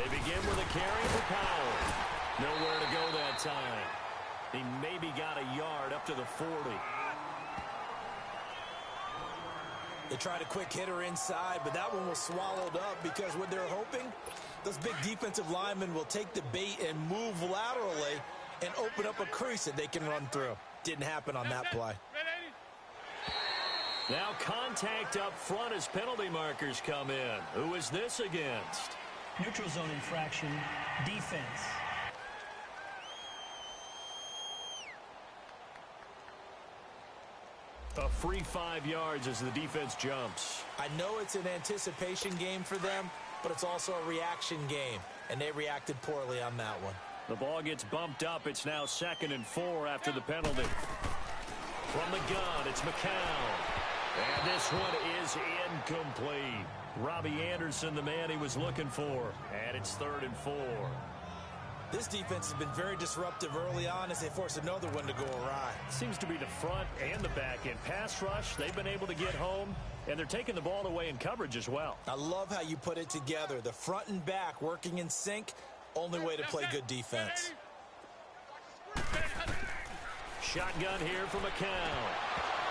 They begin with a carry for Powell. Nowhere to go that time. He maybe got a yard up to the 40. They tried a quick hitter inside, but that one was swallowed up because what they're hoping, those big defensive linemen will take the bait and move laterally and open up a crease that they can run through. Didn't happen on that play. Now contact up front as penalty markers come in. Who is this against? Neutral zone infraction, defense. A free 5 yards as the defense jumps. I know it's an anticipation game for them, but it's also a reaction game, and they reacted poorly on that one. The ball gets bumped up. It's now 2nd and 4 after the penalty. From the gun, it's McCown. And this one is incomplete. Robbie Anderson, the man he was looking for. And it's 3rd and 4. This defense has been very disruptive early on as they force another one to go awry. Seems to be the front and the back end. Pass rush, they've been able to get home, and they're taking the ball away in coverage as well. I love how you put it together. The front and back working in sync, only way to play good defense. Shotgun here for McCown.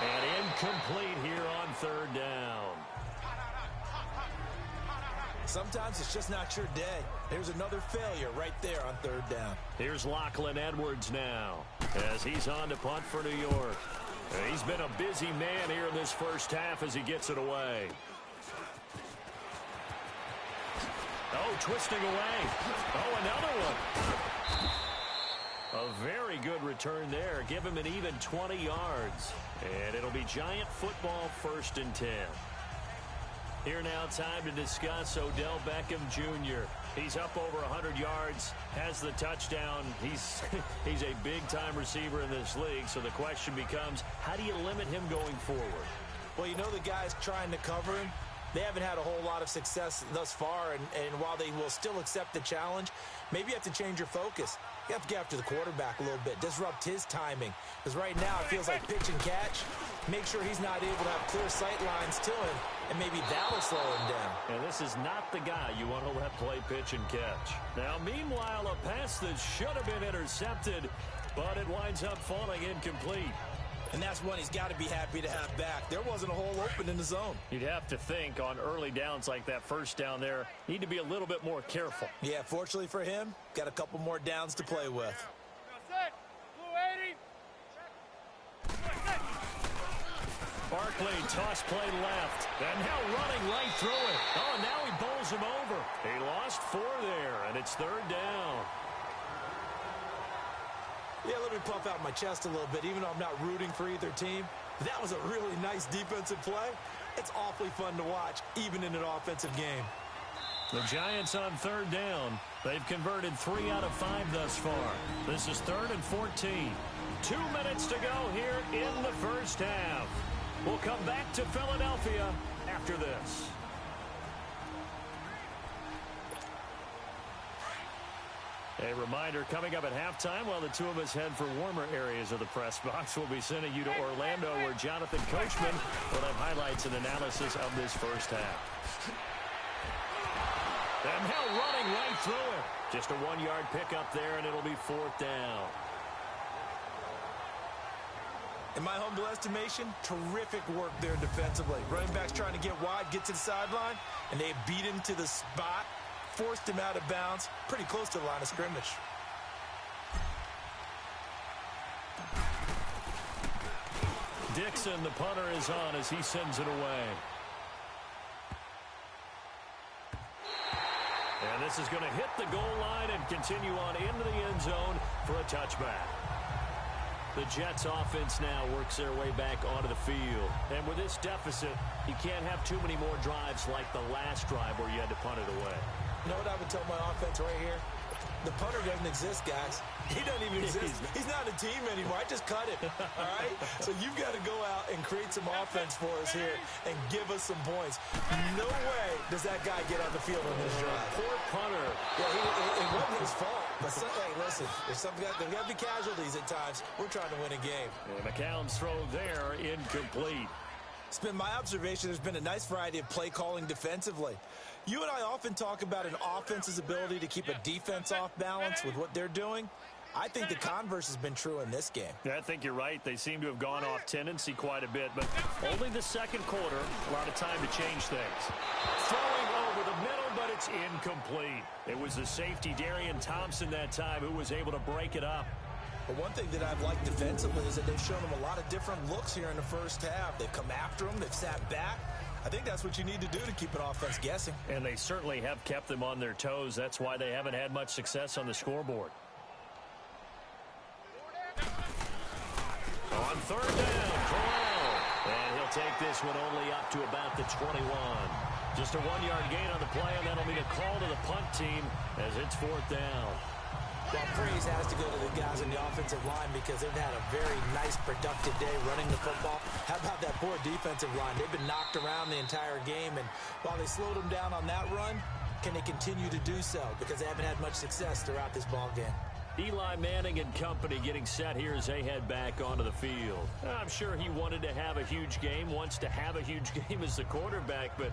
And incomplete here on 3rd down. Sometimes it's just not your day. There's another failure right there on 3rd down. Here's Lachlan Edwards now as he's on to punt for New York. He's been a busy man here in this first half as he gets it away. Oh, twisting away. Oh, another one. A very good return there. Give him an even 20 yards. And it'll be Giant football 1st and 10. Here now, time to discuss Odell Beckham Jr. He's up over 100 yards, has the touchdown. He's a big-time receiver in this league, so the question becomes, how do you limit him going forward? Well, you know the guys trying to cover him, they haven't had a whole lot of success thus far, and while they will still accept the challenge, maybe you have to change your focus. You have to get after the quarterback a little bit, disrupt his timing. Because right now it feels like pitch and catch. Make sure he's not able to have clear sight lines to him, and maybe that'll slow him down. And this is not the guy you want to let play pitch and catch. Now, meanwhile, a pass that should have been intercepted, but it winds up falling incomplete. And that's one he's got to be happy to have back. There wasn't a hole open in the zone. You'd have to think on early downs like that first down there, need to be a little bit more careful. Yeah, fortunately for him, got a couple more downs to play with. Barkley, toss play left. And now running right through it. Oh, now he bowls him over. He lost 4 there, and it's 3rd down. Yeah, let me puff out my chest a little bit, even though I'm not rooting for either team. That was a really nice defensive play. It's awfully fun to watch, even in an offensive game. The Giants on 3rd down. They've converted 3 out of 5 thus far. This is 3rd and 14. 2 minutes to go here in the first half. We'll come back to Philadelphia after this. A reminder, coming up at halftime, while the two of us head for warmer areas of the press box, we'll be sending you to Orlando, where Jonathan Coachman will have highlights and analysis of this first half. And now running right through it. Just a 1-yard pickup there, and it'll be 4th down. In my humble estimation, terrific work there defensively. Running back's trying to get wide, get to the sideline, and they beat him to the spot, forced him out of bounds, pretty close to the line of scrimmage. Dixon, the punter, is on as he sends it away. And this is going to hit the goal line and continue on into the end zone for a touchback. The Jets offense now works their way back onto the field. And with this deficit, you can't have too many more drives like the last drive where you had to punt it away. You know what I would tell my offense right here? The punter doesn't exist, guys. He doesn't even exist. He's not a team anymore. I just cut it, all right? So you've got to go out and create some offense for us here and give us some points. No way does that guy get on the field on this drive. Poor punter. Yeah, it wasn't his fault. But hey, listen, there's got to be casualties at times. We're trying to win a game. And McCown's throw there incomplete. It's been my observation there's been a nice variety of play calling defensively. You and I often talk about an offense's ability to keep a defense off balance with what they're doing. I think the converse has been true in this game. Yeah, I think you're right. They seem to have gone off tendency quite a bit, but only the second quarter, a lot of time to change things. Throwing over the middle, but it's incomplete. It was the safety, Darian Thompson, that time who was able to break it up. But one thing that I've liked defensively is that they've shown them a lot of different looks here in the first half. They've come after them. They've sat back. I think that's what you need to do to keep an offense guessing. And they certainly have kept them on their toes. That's why they haven't had much success on the scoreboard. On third down, Corral. And he'll take this one only up to about the 21. Just a 1-yard gain on the play, and that'll be a call to the punt team as it's fourth down. Well, praise has to go to the guys on the offensive line because they've had a very nice, productive day running the football. How about that poor defensive line? They've been knocked around the entire game, and while they slowed them down on that run, can they continue to do so? Because they haven't had much success throughout this ball game. Eli Manning and company getting set here as they head back onto the field. I'm sure he wanted to have a huge game, wants to have a huge game as the quarterback, but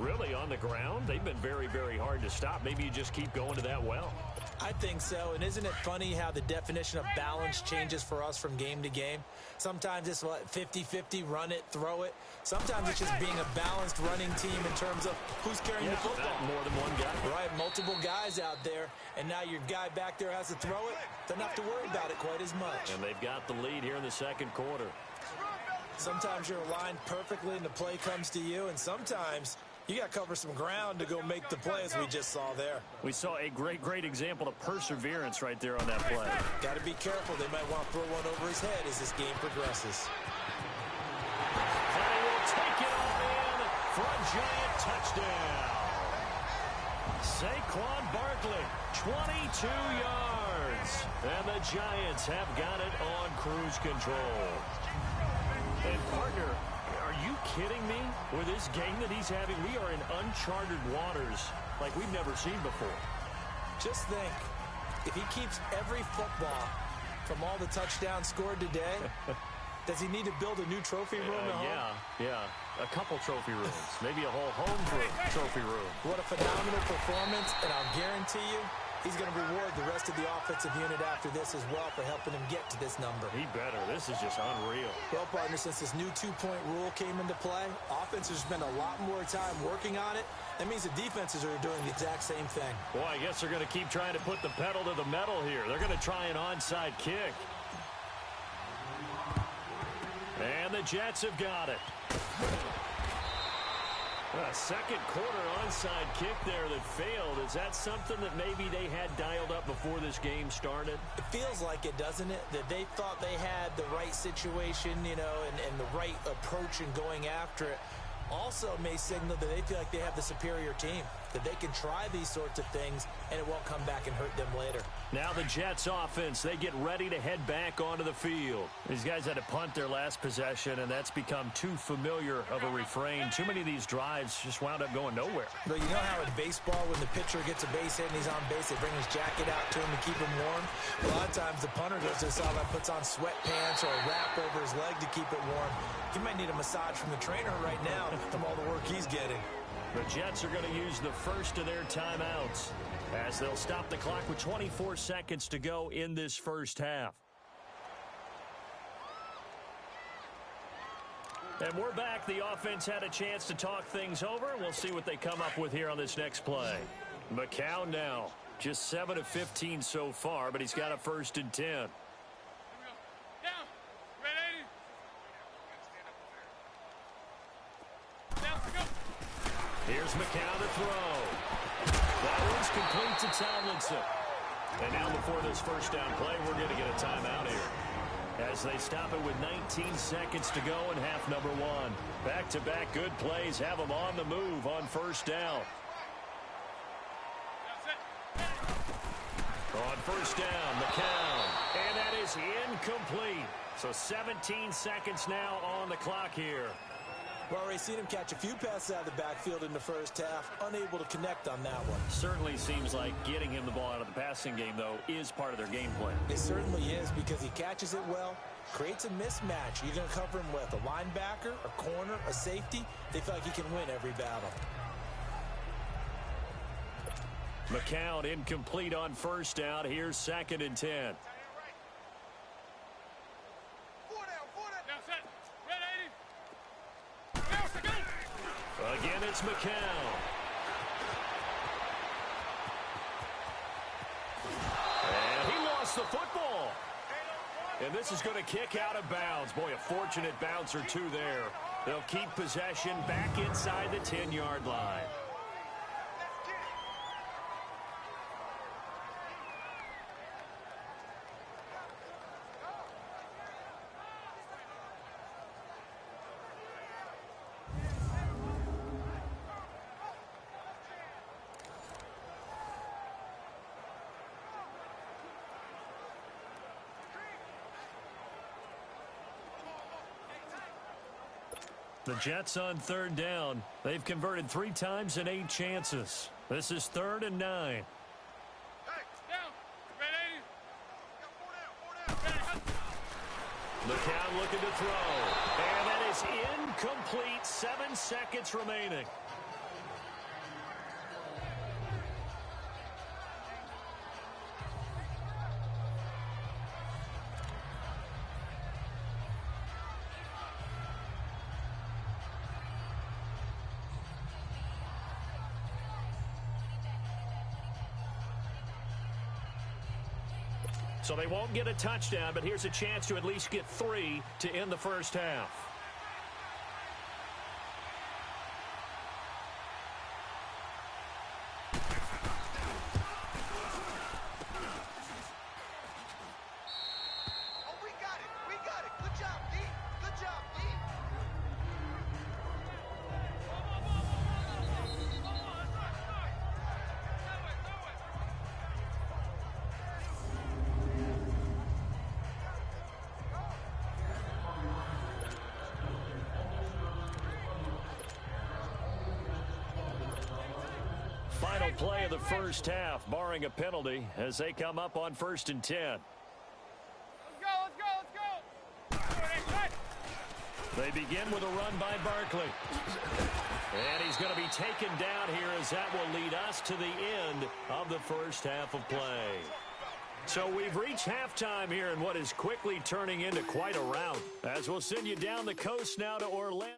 really on the ground, they've been very, very hard to stop. Maybe you just keep going to that well. I think so, and isn't it funny how the definition of balance changes for us from game to game? Sometimes it's 50-50, run it, throw it. Sometimes it's just being a balanced running team in terms of who's carrying the football. More than one guy. Right, multiple guys out there, and now your guy back there has to throw it. Doesn't have to worry about it quite as much. And they've got the lead here in the second quarter. Sometimes you're aligned perfectly and the play comes to you, and sometimes you got to cover some ground to go make the play, as we just saw there. We saw a great example of perseverance right there on that play. Got to be careful. They might want to throw one over his head as this game progresses. And he will take it all in for a giant touchdown. Saquon Barkley, 22 yards. And the Giants have got it on cruise control. And, partner, are you kidding me? With this game that he's having, we are in uncharted waters like we've never seen before. Just think, if he keeps every football from all the touchdowns scored today, does he need to build a new trophy room at home? Yeah. A couple trophy rooms. Maybe a whole home trophy room. What a phenomenal performance, and I'll guarantee you, he's going to reward the rest of the offensive unit after this as well for helping him get to this number. He better. This is just unreal. Well, partner, since this new two-point rule came into play, offenses spend a lot more time working on it. That means the defenses are doing the exact same thing. Boy, I guess they're going to keep trying to put the pedal to the metal here. They're going to try an onside kick. And the Jets have got it. A second quarter onside kick there that failed. Is that something that maybe they had dialed up before this game started? It feels like it, doesn't it? That they thought they had the right situation, you know, and the right approach in going after it. Also may signal that they feel like they have the superior team, that they can try these sorts of things and it won't come back and hurt them later. Now the Jets offense, they get ready to head back onto the field. These guys had to punt their last possession, and that's become too familiar of a refrain. Too many of these drives just wound up going nowhere. But you know how in baseball, when the pitcher gets a base hit and he's on base, they bring his jacket out to him to keep him warm? A lot of times the punter goes to the sideline, puts on sweatpants or a wrap over his leg to keep it warm. He might need a massage from the trainer right now from all the work he's getting. The Jets are going to use the first of their timeouts as they'll stop the clock with 24 seconds to go in this first half. And we're back. The offense had a chance to talk things over. We'll see what they come up with here on this next play. McCown now, just 7 of 15 so far, but he's got a 1st and 10. Here's McCown to throw. That one's complete to Tomlinson. And now before this first down play, we're going to get a timeout here, as they stop it with 19 seconds to go in half number 1. Back-to-back good plays have them on the move on first down. On first down, McCown. And that is incomplete. So 17 seconds now on the clock here. Well, we've seen him catch a few passes out of the backfield in the first half, unable to connect on that one. Certainly seems like getting him the ball out of the passing game, though, is part of their game plan. It certainly is, because he catches it well, Creates a mismatch. You're going to cover him with a linebacker, a corner, a safety. They feel like he can win every battle. McCown incomplete on first down. Here's 2nd and 10. Again, it's McCown. And he lost the football. And this is going to kick out of bounds. Boy, a fortunate bounce or two there. They'll keep possession back inside the 10-yard line. The Jets on 3rd down. They've converted 3 times in 8 chances. This is 3rd and 9. McCown looking to throw. And that is incomplete. 7 seconds remaining. So they won't get a touchdown, but here's a chance to at least get 3 to end the first half. Final play of the first half, barring a penalty, as they come up on 1st and 10. Let's go. They begin with a run by Barkley. And he's going to be taken down here, as that will lead us to the end of the first half of play. So we've reached halftime here in what is quickly turning into quite a rout, as we'll send you down the coast now to Orlando.